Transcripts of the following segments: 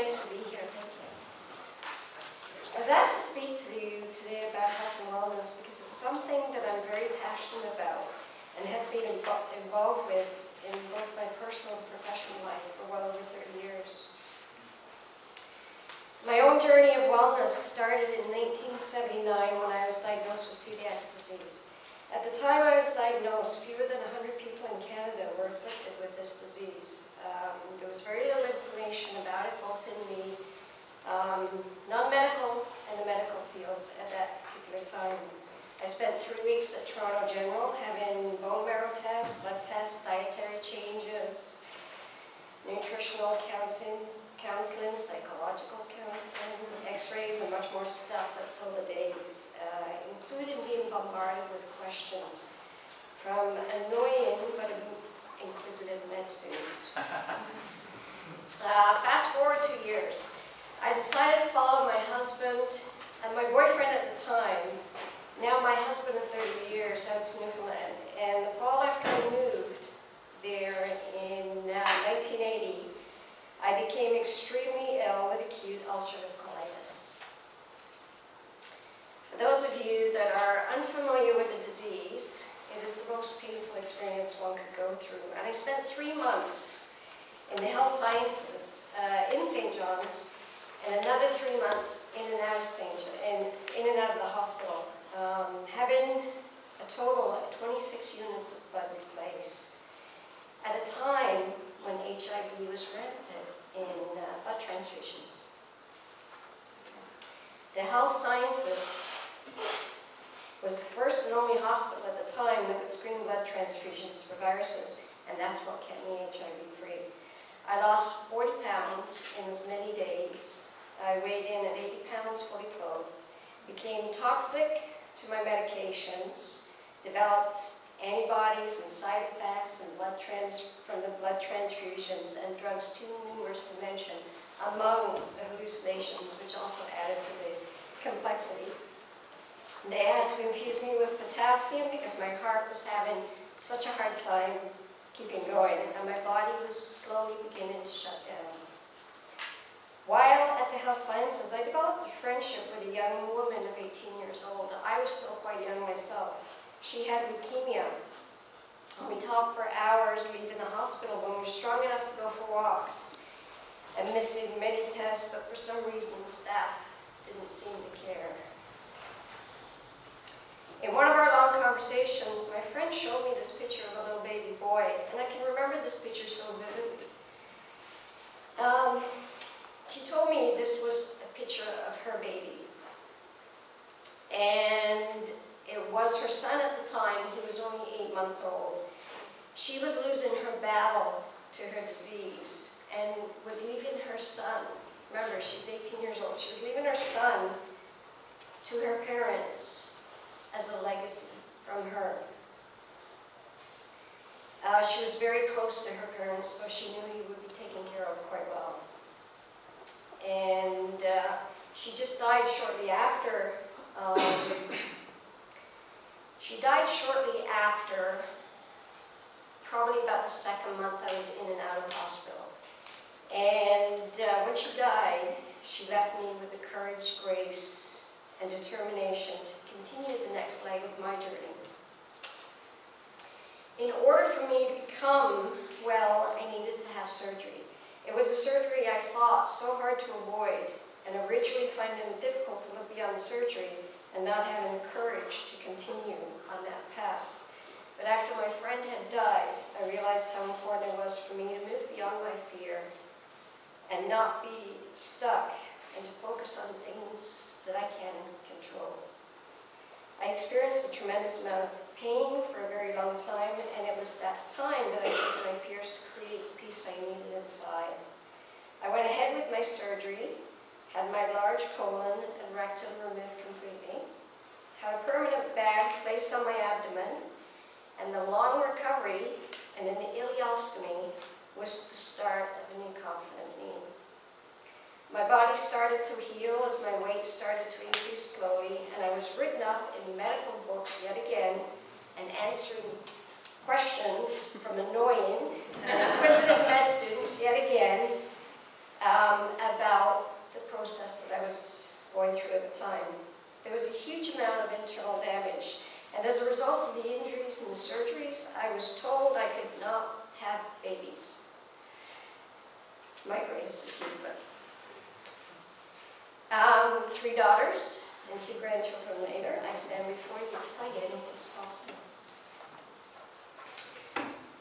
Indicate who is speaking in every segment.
Speaker 1: nice to be here. Thank you. I was asked to speak to you today about health and wellness because it's something that I'm very passionate about and have been involved with in both my personal and professional life for well over 30 years. My own journey of wellness started in 1979 when I was diagnosed with celiac disease. At the time I was diagnosed, fewer than 100 people in Canada were afflicted with this disease. There was very little information about it, both in the non-medical and the medical fields at that particular time. I spent 3 weeks at Toronto General having bone marrow tests, blood tests, dietary changes, nutritional counseling, psychological counseling, x-rays, and much more stuff that filled the days, including being bombarded with questions from annoying but inquisitive med students. Fast forward 2 years. I decided to follow my husband and my boyfriend at the time, now my husband of 30 years, out to Newfoundland. And the fall after I moved there in 1980, I became extremely ill with acute ulcerative colitis. For those of you that are unfamiliar with the disease, it is the most painful experience one could go through. And I spent 3 months in the health sciences in St. John's, and another 3 months in and out of the hospital, having a total of 26 units of blood replaced at a time when HIV was rampant in blood transfusions. The health sciences was the first and only hospital at the time that would screen blood transfusions for viruses, and that's what kept me HIV-free. I lost 40 pounds in as many days. I weighed in at 80 pounds, fully clothed, became toxic to my medications, developed antibodies and side effects and from the blood transfusions and drugs too numerous to mention, among the hallucinations, which also added to the complexity. They had to infuse me with potassium because my heart was having such a hard time keeping going, and my body was slowly beginning to shut down. While at the health sciences, I developed a friendship with a young woman of 18 years old. I was still quite young myself. She had leukemia. We talked for hours leaving the hospital when we were strong enough to go for walks and missing many tests, but for some reason the staff didn't seem to care. In one of our long conversations, my friend showed me this picture of a little baby boy, and I can remember this picture so vividly. She told me this was a picture of her baby, and it was her son at the time. He was only 8 months old. She was losing her battle to her disease and was leaving her son. Remember, she's 18 years old. She was leaving her son to her parents as a legacy from her. She was very close to her parents, so she knew he would be taken care of quite well. And she just died shortly after. She died shortly after, probably about the 2nd month I was in and out of hospital. And when she died, she left me with the courage, grace, and determination to continue the next leg of my journey. In order for me to become well, I needed to have surgery. It was a surgery I fought so hard to avoid, and originally finding it difficult to look beyond surgery and not having the courage to continue on that path. But after my friend had died, I realized how important it was for me to move beyond my fear and not be stuck and to focus on things that I can control. I experienced a tremendous amount of pain for a very long time, and it was that time that I faced my fears to create the peace I needed inside. I went ahead with my surgery, had my large colon and rectum removed completely, had a permanent bag placed on my abdomen, and the long recovery and an ileostomy was the start of a new confident me. My body started to heal as my weight started to increase slowly, and I was written up in medical books yet again and answering questions from annoying and inquisitive med students yet again about not have babies. My greatest achievement. 3 daughters and 2 grandchildren later, I stand before you to tell you anything is possible.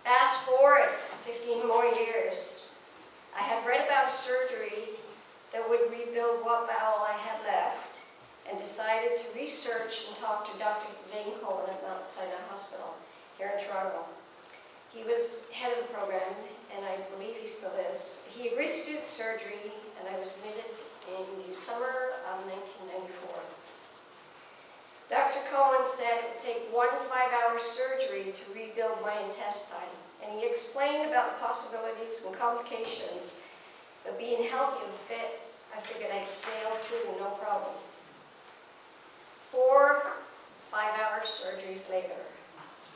Speaker 1: Fast forward 15 more years. I had read about a surgery that would rebuild what bowel I had left, and decided to research and talk to Dr. Zane Cohen at Mount Sinai Hospital here in Toronto. He was head of the program, and I believe he still is. He agreed to do the surgery, and I was admitted in the summer of 1994. Dr. Cohen said it would take 1 5-hour surgery to rebuild my intestine, and he explained about the possibilities and complications of being healthy and fit. I figured I'd sail through no problem. 4 5-hour surgeries later,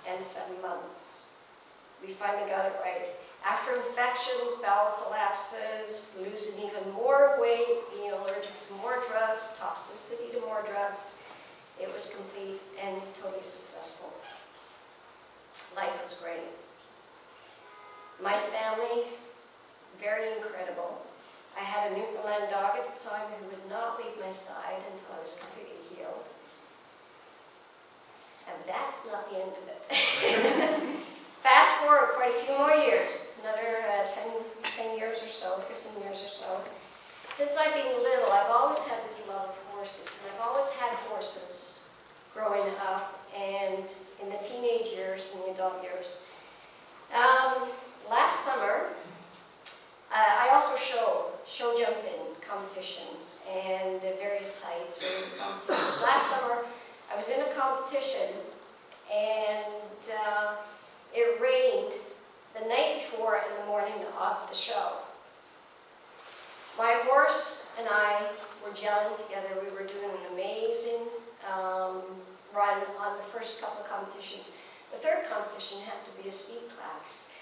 Speaker 1: and 7 months, we finally got it right. After infections, bowel collapses, losing even more weight, being allergic to more drugs, toxicity to more drugs, it was complete and totally successful. Life was great. My family, very incredible. I had a Newfoundland dog at the time who would not leave my side until I was completely healed. And that's not the end of it. Fast forward quite a few more years, another 10 years or so, 15 years or so. Since I've been little, I've always had this love of horses, and I've always had horses growing up and in the teenage years and the adult years. Last summer, I also show jumping competitions and various heights, various competitions. Last summer, I was in a competition, and it rained the night before and the morning of the show. My horse and I were gelling together. We were doing an amazing run on the first couple of competitions. The third competition happened to be a speed class.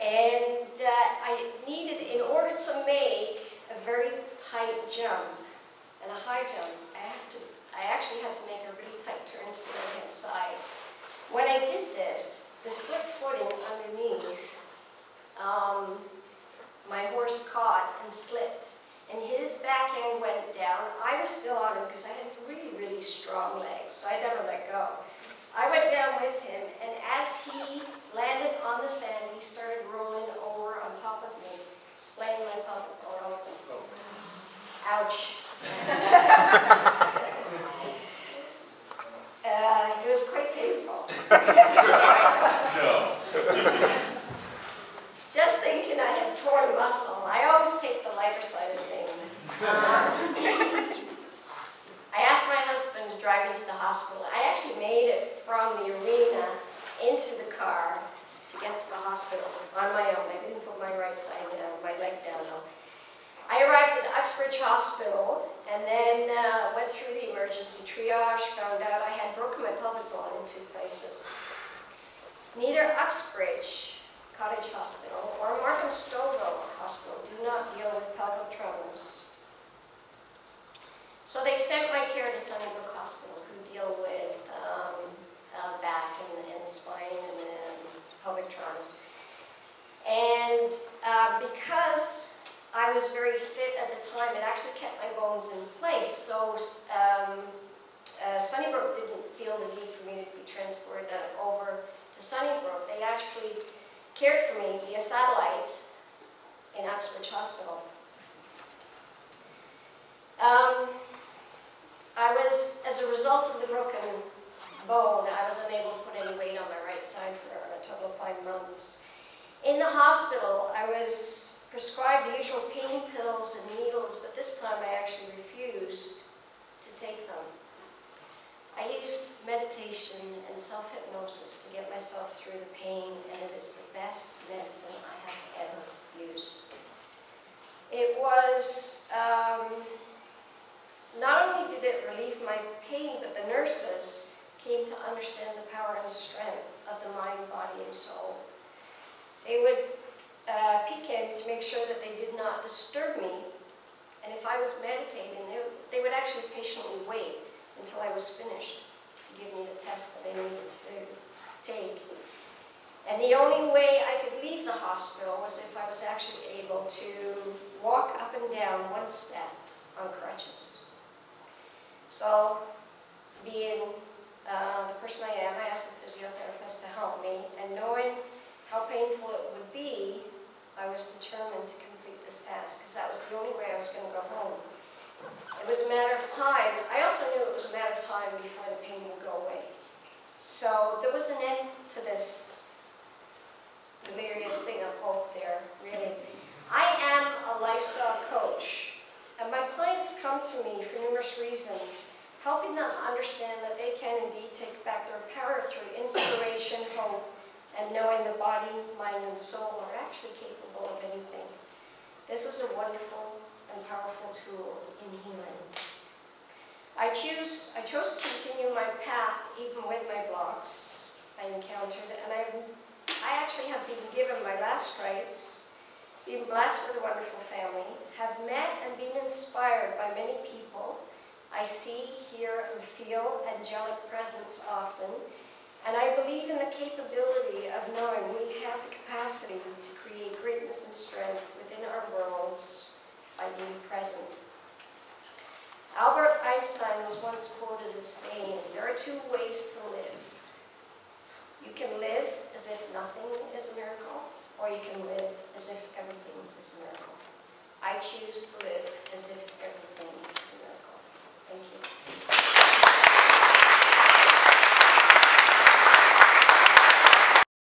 Speaker 1: And I needed, in order to make a very tight jump and a high jump, I actually had to make a really tight turn to the right-hand side. When I did this, the slip footing underneath, my horse caught and slipped, and his back end went down. I was still on him because I had really, really strong legs, so I never let go. I went down with him, and as he landed on the sand, he started rolling over on top of me, splaying my pelvic bone open. Ouch. It was quite painful.
Speaker 2: No.
Speaker 1: Just thinking I had torn muscle. I always take the lighter side of things. I asked my husband to drive me to the hospital. I actually made it from the arena into the car to get to the hospital on my own. I didn't put my right side down, my leg down though. I arrived at Uxbridge Hospital and then went through the emergency triage, found out I had broken my pelvic bone in 2 places. Neither Uxbridge Cottage Hospital or Markham Stouffville Hospital do not deal with pelvic traumas. So they sent my care to Sunnybrook Hospital, who deal with back and spine and pelvic traumas. And because I was very fit at the time, it actually kept my bones in place. So Sunnybrook didn't feel the need for me to be transported over to Sunnybrook. They actually cared for me via satellite in Uxbridge Hospital. As a result of the broken bone, I was unable to put any weight on my right side for a total of 5 months. In the hospital, I was prescribed the usual pain pills and needles, but this time I actually refused to take them. I used meditation and self-hypnosis to get myself through the pain, and it is the best medicine I have ever used. It was, not only did it relieve my pain, but the nurses came to understand the power and strength of the mind, body, and soul. They would peek in to make sure that they did not disturb me, and if I was meditating, they would actually patiently wait until I was finished to give me the test that I needed to take. And the only way I could leave the hospital was if I was actually able to walk up and down one step on crutches. So, being the person I am, I asked the physiotherapist to help me, and knowing how painful it would be, I was determined to complete this task, because that was the only way I was going to go home. It was a matter of time. I also knew it was a matter of time before the pain would go away. So there was an end to this delirious thing of hope there, really. I am a lifestyle coach, and my clients come to me for numerous reasons, helping them understand that they can indeed take back their power through inspiration, hope, and knowing the body, mind, and soul are actually capable of anything. This is a wonderful and powerful tool in healing. I chose to continue my path even with my blocks I encountered, and I actually have been given my last rites, been blessed with a wonderful family, have met and been inspired by many people. I see, hear, and feel angelic presence often, and I believe in the capability of knowing we have the capacity to create greatness and strength within our worlds by being present. Albert Einstein was once quoted as saying, there are two ways to live. You can live as if nothing is a miracle, or you can live as if everything is a miracle. I choose to live as if everything is a miracle. Thank you.